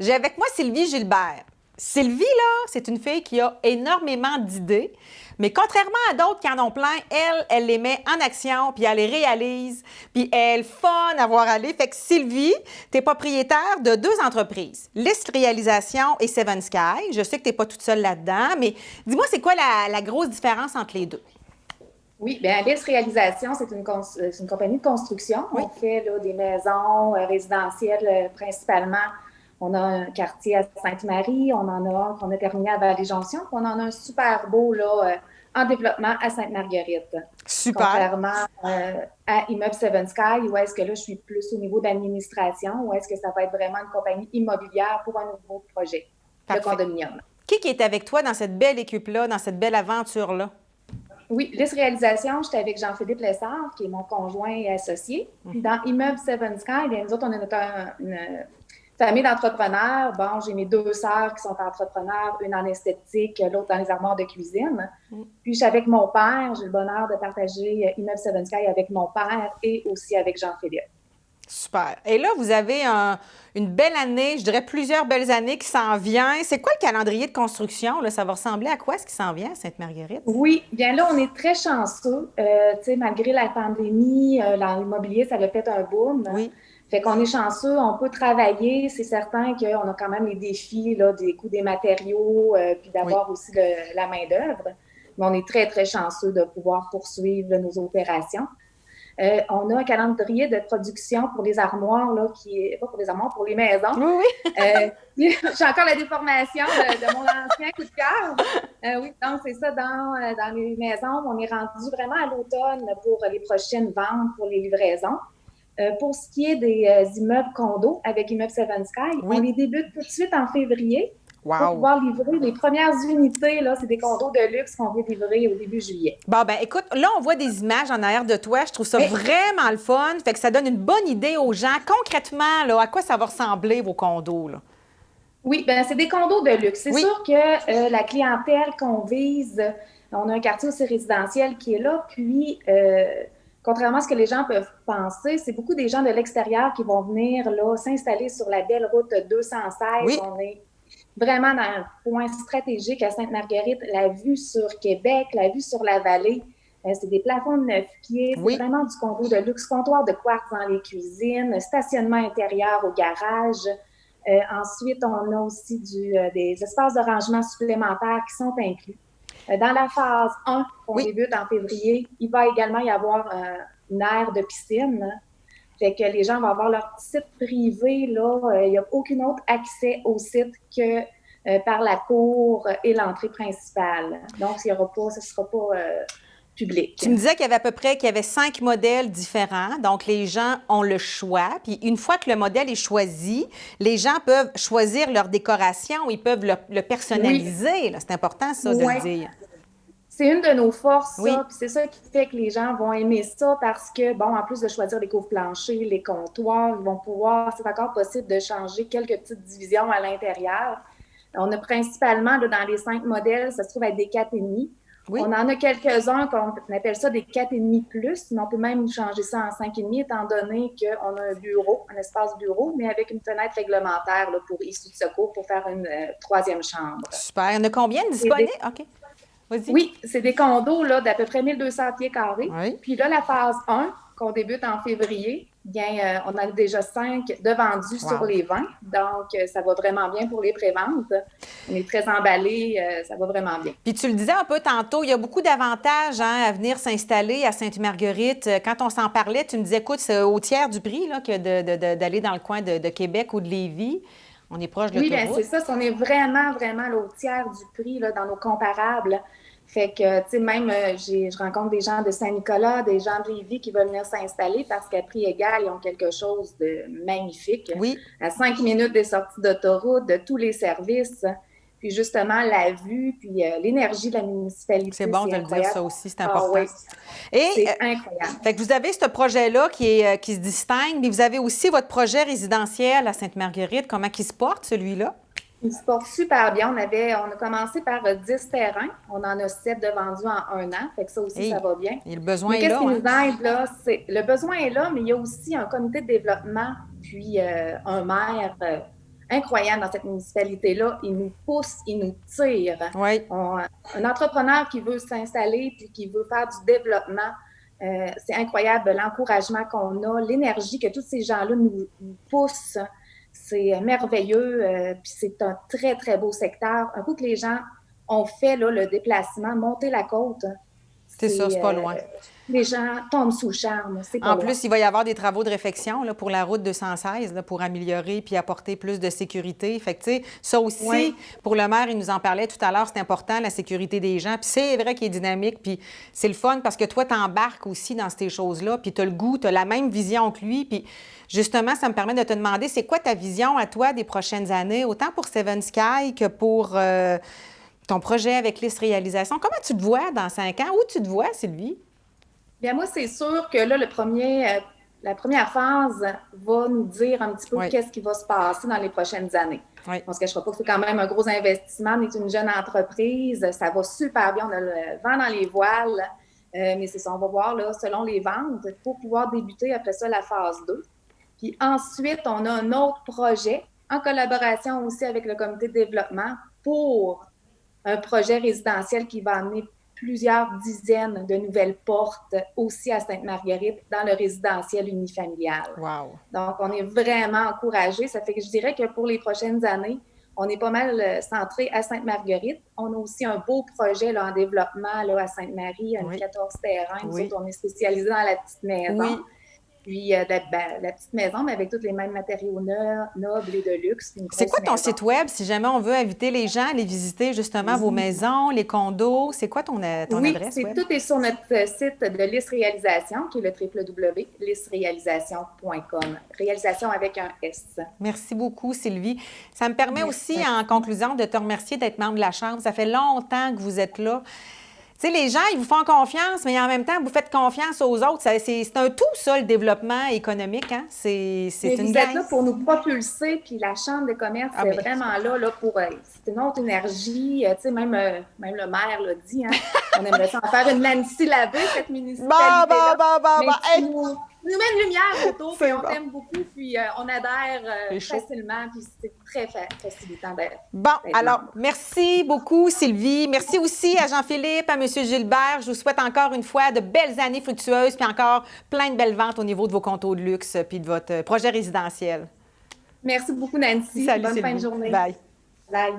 J'ai avec moi Sylvie Gilbert. Sylvie, là, c'est une fille qui a énormément d'idées, mais contrairement à d'autres qui en ont plein, elle les met en action, puis elle les réalise, puis elle est fun à voir aller. Fait que Sylvie, tu es propriétaire de 2 entreprises, List Réalisation et Seven Sky. Je sais que tu n'es pas toute seule là-dedans, mais dis-moi, c'est quoi la grosse différence entre les deux? Oui, bien, Alice Réalisation, c'est une compagnie de construction. Oui. On fait là, des maisons résidentielles principalement. On a un quartier à Sainte-Marie, on en a un qu'on a terminé à Vallée-Jonction, puis on en a un super beau là, en développement à Sainte-Marguerite. Super. Contrairement à Immeuble Seven Sky, où est-ce que là, je suis plus au niveau d'administration, où est-ce que ça va être vraiment une compagnie immobilière pour un nouveau projet, le Parfait. condominium. Qui est avec toi dans cette belle équipe-là, dans cette belle aventure-là? Oui, Lys Réalisation, j'étais avec Jean-Philippe Lessard, qui est mon conjoint et associé. Puis dans Immeuble Seven Sky, bien, nous autres, on est une famille d'entrepreneurs. Bon, j'ai mes 2 sœurs qui sont entrepreneurs, une en esthétique, l'autre dans les armoires de cuisine. Puis je suis avec mon père, j'ai le bonheur de partager Immeuble Seven Sky avec mon père et aussi avec Jean-Philippe. Super. Et là, vous avez une belle année, je dirais plusieurs belles années qui s'en viennent. C'est quoi le calendrier de construction? Là? Ça va ressembler à quoi ce qui s'en vient à Sainte-Marguerite? Oui, bien là, on est très chanceux. Tu sais, malgré la pandémie, dans l'immobilier, ça a fait un boom. Oui. Fait qu'on est chanceux, on peut travailler. C'est certain qu'on a quand même les défis là, des coûts des matériaux, puis Oui. d'avoir aussi la main-d'œuvre. Mais on est très, très chanceux de pouvoir poursuivre là, nos opérations. On a un calendrier de production pour les armoires, là, qui est pas pour les armoires, pour les maisons. Oui, oui. J'ai encore la déformation de mon ancien coup de cœur. Oui, donc c'est ça, dans les maisons, on est rendu vraiment à l'automne pour les prochaines ventes, pour les livraisons. Pour ce qui est des immeubles condos avec Immeuble Seven Sky, on Oui. les débute tout de suite en février pour Wow. pouvoir livrer les premières unités. Là, c'est des condos de luxe qu'on veut livrer au début juillet. Bon, ben écoute, là, on voit des images en arrière de toi. Je trouve ça Oui. vraiment le fun. Fait que ça donne une bonne idée aux gens. Concrètement, là, à quoi ça va ressembler, vos condos, là? Oui, ben c'est des condos de luxe. C'est Oui. sûr que la clientèle qu'on vise, on a un quartier aussi résidentiel qui est là, puis contrairement à ce que les gens peuvent penser, c'est beaucoup des gens de l'extérieur qui vont venir là s'installer sur la belle route 216. Oui. On est vraiment dans un point stratégique à Sainte-Marguerite, la vue sur Québec, la vue sur la vallée. C'est des plafonds de 9 pieds, Oui. c'est vraiment du condo de luxe, comptoir de quartz dans les cuisines, stationnement intérieur au garage. Ensuite, on a aussi des espaces de rangement supplémentaires qui sont inclus. Dans la phase 1, qu'on Oui. débute en février, il va également y avoir une aire de piscine. Fait que les gens vont avoir leur site privé. Là, il n'y a aucun autre accès au site que par la cour et l'entrée principale. Donc, ce ne sera pas public. Tu me disais qu'il y avait 5 modèles différents. Donc, les gens ont le choix. Puis, une fois que le modèle est choisi, les gens peuvent choisir leur décoration. Ils peuvent le personnaliser. Oui. C'est important, ça, de le dire. C'est une de nos forces, Oui. ça. Puis c'est ça qui fait que les gens vont aimer ça parce que, bon, en plus de choisir les couvre-planchers, les comptoirs, ils vont pouvoir, c'est encore possible de changer quelques petites divisions à l'intérieur. On a principalement, là, dans les 5 modèles, ça se trouve être des 4,5. Oui. On en a quelques-uns qu'on appelle ça des 4,5 plus, mais on peut même changer ça en 5,5 étant donné qu'on a un bureau, un espace bureau, mais avec une fenêtre réglementaire là, pour issue de secours pour faire une 3e chambre. Super. Il y en a combien de disponibles? OK. Vas-y. Oui, c'est des condos là, d'à peu près 1200 pieds carrés. Oui. Puis là, la phase 1, qu'on débute en février, bien, on a déjà 5 de vendus sur les 20. Donc, ça va vraiment bien pour les préventes. On est très emballés, ça va vraiment bien. Puis tu le disais un peu tantôt, il y a beaucoup d'avantages à venir s'installer à Sainte-Marguerite. Quand on s'en parlait, tu me disais, écoute, c'est au tiers du prix là, que d'aller dans le coin de Québec ou de Lévis. On est proche de l'autoroute. Oui, bien, c'est ça. On est vraiment, vraiment là, au tiers du prix là, dans nos comparables. Fait que, tu sais, même, je rencontre des gens de Saint-Nicolas, des gens de Lévis qui veulent venir s'installer parce qu'à prix égal, ils ont quelque chose de magnifique. Oui. À 5 minutes des sorties d'autoroute, de tous les services. Puis justement, la vue, puis l'énergie de la municipalité. C'est bon de le dire, ça aussi, c'est important. Oui. Et, c'est incroyable. Fait que vous avez ce projet-là qui se distingue, mais vous avez aussi votre projet résidentiel à Sainte-Marguerite. Comment il se porte, celui-là? Il se porte super bien. On a commencé par 10 terrains. On en a 7 de vendus en 1 an. Fait que ça aussi, ça va bien. Et le besoin mais est là. Qu'est-ce qui nous aide, là? Le besoin est là, mais il y a aussi un comité de développement, puis un maire incroyable dans cette municipalité-là. Ils nous poussent, ils nous tirent. Oui. Un entrepreneur qui veut s'installer puis qui veut faire du développement, c'est incroyable l'encouragement qu'on a, l'énergie que tous ces gens-là nous poussent. C'est merveilleux. Puis c'est un très, très beau secteur. Un coup que les gens ont fait là, le déplacement, monter la côte, c'est ça, c'est pas loin. Les gens tombent sous le charme. C'est pas en loin. plus, il va y avoir des travaux de réfection là, pour la route 216 là, pour améliorer puis apporter plus de sécurité. Fait que, tu sais, ça aussi, Oui. pour le maire, il nous en parlait tout à l'heure, c'est important, la sécurité des gens. Puis c'est vrai qu'il est dynamique, puis c'est le fun parce que toi, t'embarques aussi dans ces choses-là, puis t'as le goût, t'as la même vision que lui. Puis justement, ça me permet de te demander, c'est quoi ta vision à toi des prochaines années, autant pour Seven Sky que pour ton projet avec Lys Réalisation? Comment tu te vois dans 5 ans? Où tu te vois, Sylvie? Bien, moi, c'est sûr que là, la première phase va nous dire un petit peu Oui. qu'est-ce qui va se passer dans les prochaines années. Oui. On ne se cachera pas que c'est quand même un gros investissement. On est une jeune entreprise. Ça va super bien. On a le vent dans les voiles. Mais c'est ça, on va voir là, selon les ventes pour pouvoir débuter après ça la phase 2. Puis ensuite, on a un autre projet en collaboration aussi avec le comité de développement pour un projet résidentiel qui va amener plusieurs dizaines de nouvelles portes aussi à Sainte-Marguerite dans le résidentiel unifamilial. Wow. Donc, on est vraiment encouragés. Ça fait que je dirais que pour les prochaines années, on est pas mal centré à Sainte-Marguerite. On a aussi un beau projet là, en développement là, à Sainte-Marie, un 14 terrains. Nous autres, on est spécialisés dans la petite maison. Oui. Puis la petite maison, mais avec tous les mêmes matériaux nobles et de luxe. C'est quoi ton site web si jamais on veut inviter les gens à aller visiter justement vos maisons, les condos? C'est quoi ton adresse web? Tout est sur notre site de Lys Réalisation, qui est le www.lysréalisation.com. Réalisation avec un S. Merci beaucoup, Sylvie. Ça me permet aussi, en conclusion, de te remercier d'être membre de la Chambre. Ça fait longtemps que vous êtes là. Tu sais, les gens, ils vous font confiance, mais en même temps, vous faites confiance aux autres. C'est un tout, ça, le développement économique. Hein? C'est une vous êtes là pour nous propulser, puis la Chambre de commerce est vraiment là pour... c'est une autre énergie. Tu sais, même le maire l'a dit, hein? On aimerait ça en faire une Nancy Labbé, cette municipalité-là. Nous met une lumière autour, puis on t'aime beaucoup, puis on adhère facilement, puis c'est très facilitant d'être. Bon, alors, merci beaucoup, Sylvie. Merci aussi à Jean-Philippe, à M. Gilbert. Je vous souhaite encore une fois de belles années fructueuses, puis encore plein de belles ventes au niveau de vos contos de luxe, puis de votre projet résidentiel. Merci beaucoup, Nancy. Salut, Bonne Sylvie. fin de journée. Bye. Bye.